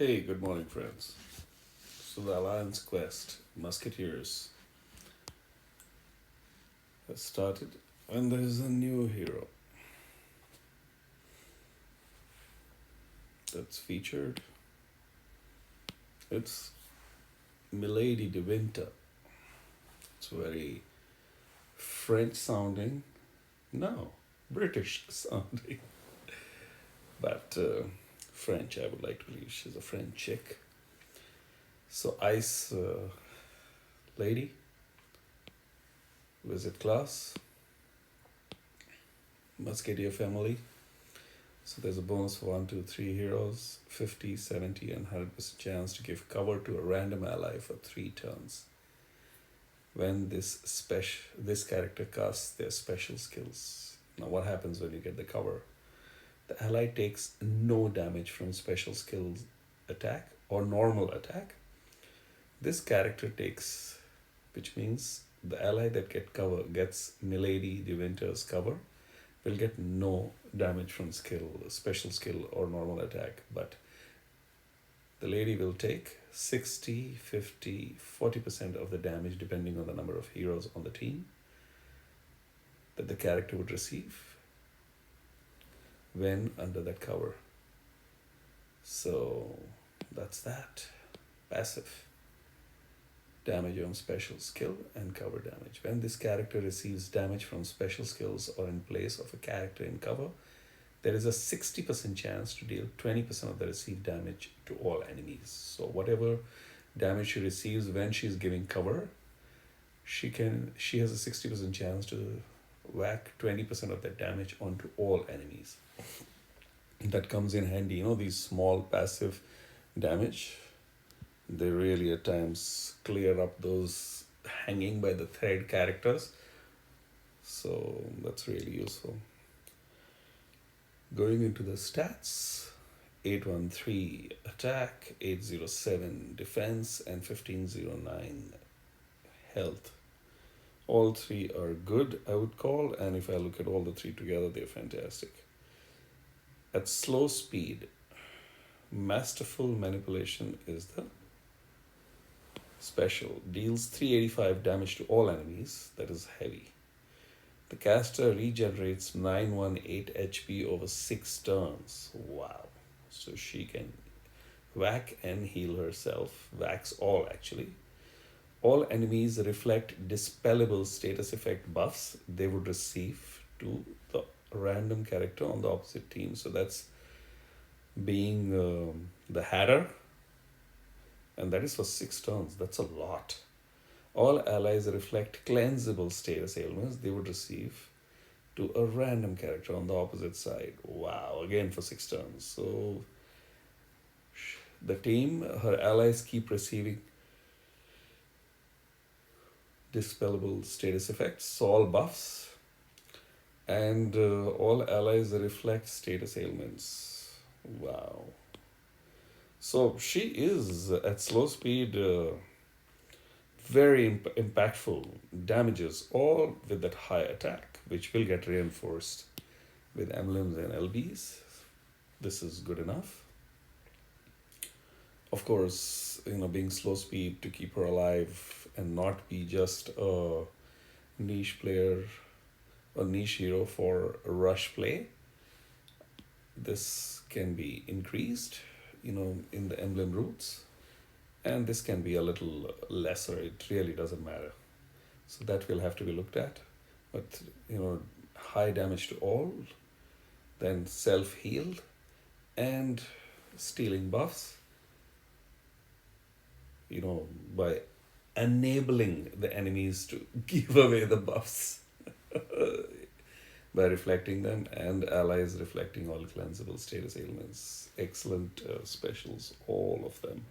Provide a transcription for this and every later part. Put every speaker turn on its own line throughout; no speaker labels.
Hey, good morning, friends. So, the Alliance Quest Musketeers has started, and there is a new hero that's featured. It's Milady de Winter. It's very French sounding. No, British sounding. But French, I would like to believe she's a French chick. So, Ice Lady, visit class, Musketeer family. So there's a bonus for 1, 2, 3 heroes, 50, 70, and 100% chance to give cover to a random ally for 3 turns. When this character casts their special skills. Now what happens when you get the cover? The ally takes no damage from special skills attack or normal attack. This character takes, which means the ally that gets Milady de Winter's cover will get no damage from special skill, or normal attack, but the lady will take 60, 50, 40% of the damage depending on the number of heroes on the team that the character would receive when under that cover. So that's that. Passive. Damage on special skill and cover damage. When this character receives damage from special skills or in place of a character in cover, there is a 60% chance to deal 20% of the received damage to all enemies. So whatever damage she receives when she's giving cover, she has a 60% chance to whack 20% of that damage onto all enemies. That comes in handy, these small passive damage. They really at times clear up those hanging by the thread characters. So that's really useful. Going into the stats, 813 attack, 807 defense, and 1509 health. All three are good, I would call, and if I look at all the three together, they're fantastic. At slow speed, Masterful Manipulation is the special. Deals 385 damage to all enemies, that is heavy. The caster regenerates 918 HP over 6 turns. Wow. So she can whack and heal herself. Whacks all actually. All enemies reflect dispellable status effect buffs they would receive to the random character on the opposite team. So that's being the Hatter, and that is for 6 turns. That's a lot. All allies reflect cleansable status ailments they would receive to a random character on the opposite side. Wow, again for 6 turns. So the team, her allies keep receiving dispellable status effects, so all buffs, and all allies reflect status ailments. Wow. So she is at slow speed very impactful damages, all with that high attack, which will get reinforced with emblems and LBs. This is good enough. Of course, being slow speed to keep her alive and not be just a niche player, a niche hero for rush play. This can be increased, in the emblem routes, and this can be a little lesser. It really doesn't matter. So that will have to be looked at. But, high damage to all, then self-heal, and stealing buffs, by enabling the enemies to give away the buffs by reflecting them, and allies reflecting all cleansable status ailments. Excellent specials, all of them.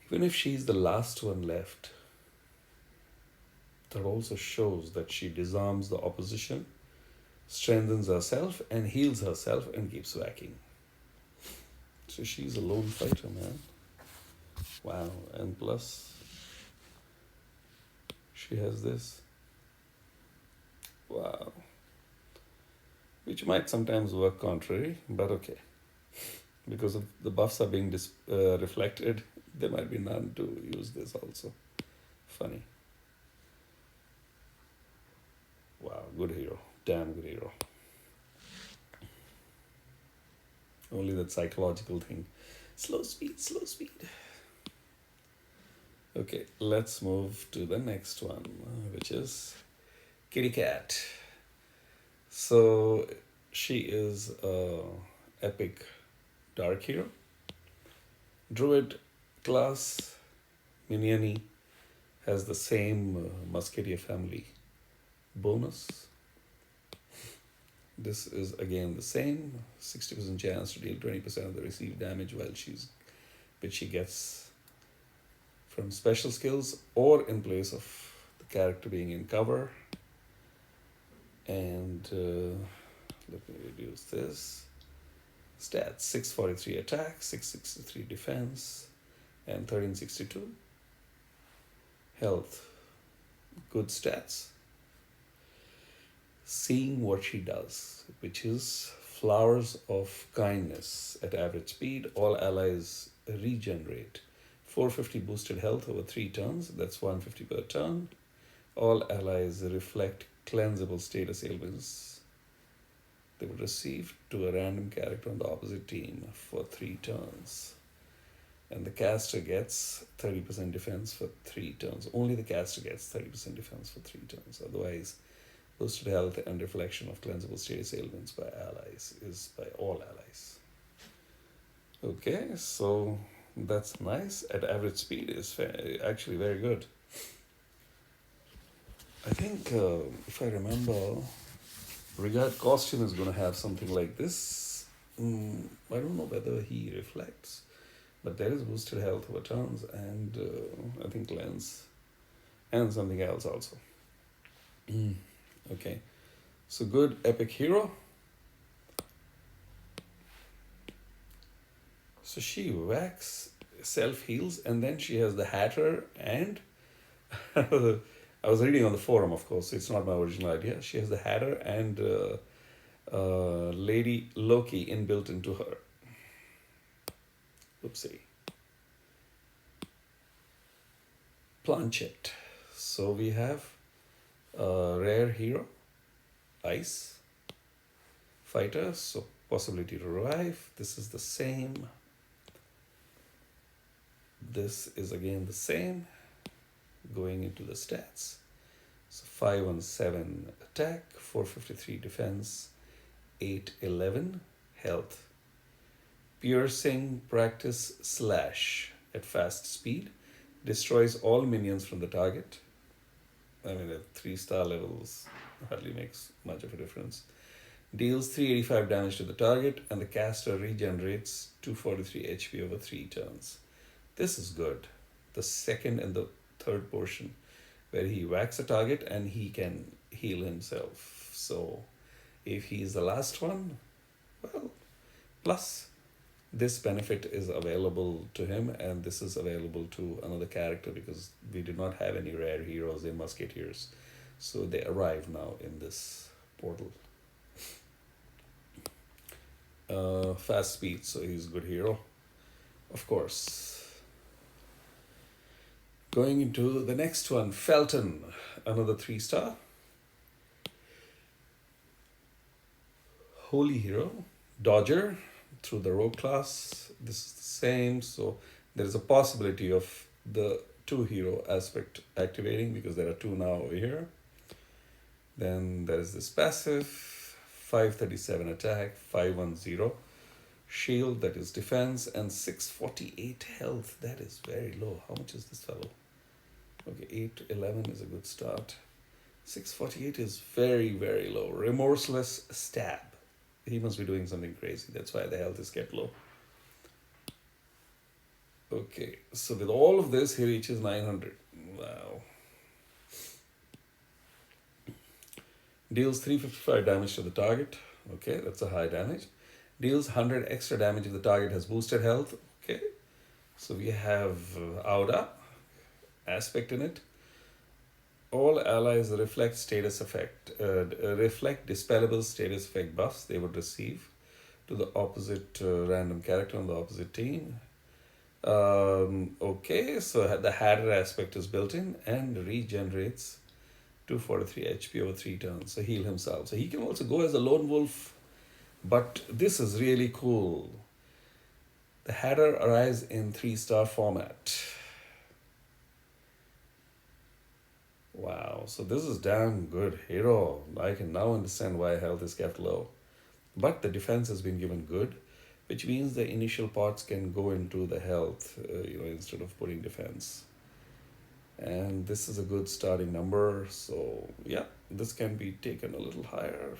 Even if she's the last one left, that also shows that she disarms the opposition, strengthens herself, and heals herself, and keeps whacking. So she's a lone fighter, man. Wow. And plus, she has this. Wow. Which might sometimes work contrary, but okay. because of the buffs are being reflected, there might be none to use this also. Funny. Wow, good hero. Damn good hero. Only that psychological thing. Slow speed, slow speed. Okay, let's move to the next one, which is Kitty Cat. So she is a epic dark hero. Druid class, Minioni has the same Musketeer family bonus. This is again the same 60% chance to deal 20% of the received damage which she gets from special skills or in place of the character being in cover. And let me reduce this. Stats 643 attack, 663 defense, and 1362. Health, good stats. Seeing what she does, which is Flowers of Kindness at average speed. All allies regenerate 450 boosted health over 3 turns. That's 150 per turn. All allies reflect cleansable status ailments they would receive to a random character on the opposite team for 3 turns. And the caster gets 30% defense for 3 turns. Only the caster gets 30% defense for 3 turns. Otherwise, boosted health and reflection of cleansable status ailments by allies is by all allies. Okay, so that's nice. At average speed is actually very good. I think, if I remember, Regard Costume is going to have something like this. I don't know whether he reflects, but there is boosted health over turns and I think lens and something else also. Okay, so good epic hero. So she whacks, self-heals, and then she has the Hatter and I was reading on the forum, of course, so it's not my original idea. She has the Hatter and Lady Loki inbuilt into her. Oopsie. Planchet. So we have a rare hero, Ice Fighter, so possibility to revive. This is the same. This is again the same. Going into the stats. So 517 attack, 453 defense, 811 health. Piercing practice slash at fast speed. Destroys all minions from the target. I mean, at 3-star levels, hardly makes much of a difference. Deals 385 damage to the target, and the caster regenerates 243 HP over 3 turns. This is good. The second and the third portion, where he whacks a target and he can heal himself. So, if he's the last one, well, plus this benefit is available to him, and this is available to another character because we did not have any rare heroes in Musketeers. So they arrive now in this portal. Fast speed, so he's a good hero. Of course. Going into the next one, Felton, another 3-star. Holy hero, Dodger, through the rogue class. This is the same, so there is a possibility of the 2-hero aspect activating because there are 2 now over here. Then there is this passive, 537 attack, 510 shield, that is defense, and 648 health. That is very low. How much is this fellow? Okay, 811 is a good start. 648 is very, very low. Remorseless stab. He must be doing something crazy. That's why the health is kept low. Okay, so with all of this, he reaches 900. Wow. Deals 355 damage to the target. Okay, that's a high damage. Deals 100 extra damage if the target has boosted health. Okay, so we have Auda aspect in it. All allies reflect status effect, reflect dispellable status effect buffs they would receive to the opposite random character on the opposite team. Okay, so the Hatter aspect is built in and regenerates 243 HP over 3 turns, so heal himself. So he can also go as a lone wolf, but this is really cool. The Hatter arrives in 3-star format. Wow, so this is damn good hero. I can now understand why health is kept low. But the defense has been given good, which means the initial pots can go into the health, instead of putting defense. And this is a good starting number, so yeah, this can be taken a little higher.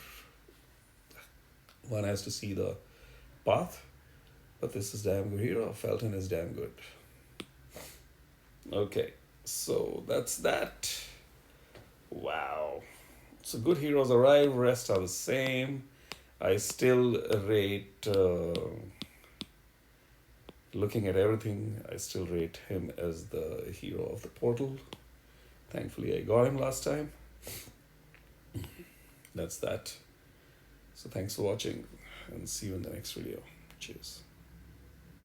One has to see the path, but this is damn good hero. Felton is damn good. Okay, so that's that. Wow. So good heroes arrive, rest are the same. I still rate, looking at everything, I still rate him as the hero of the portal. Thankfully, I got him last time. That's that. So thanks for watching and see you in the next video. Cheers.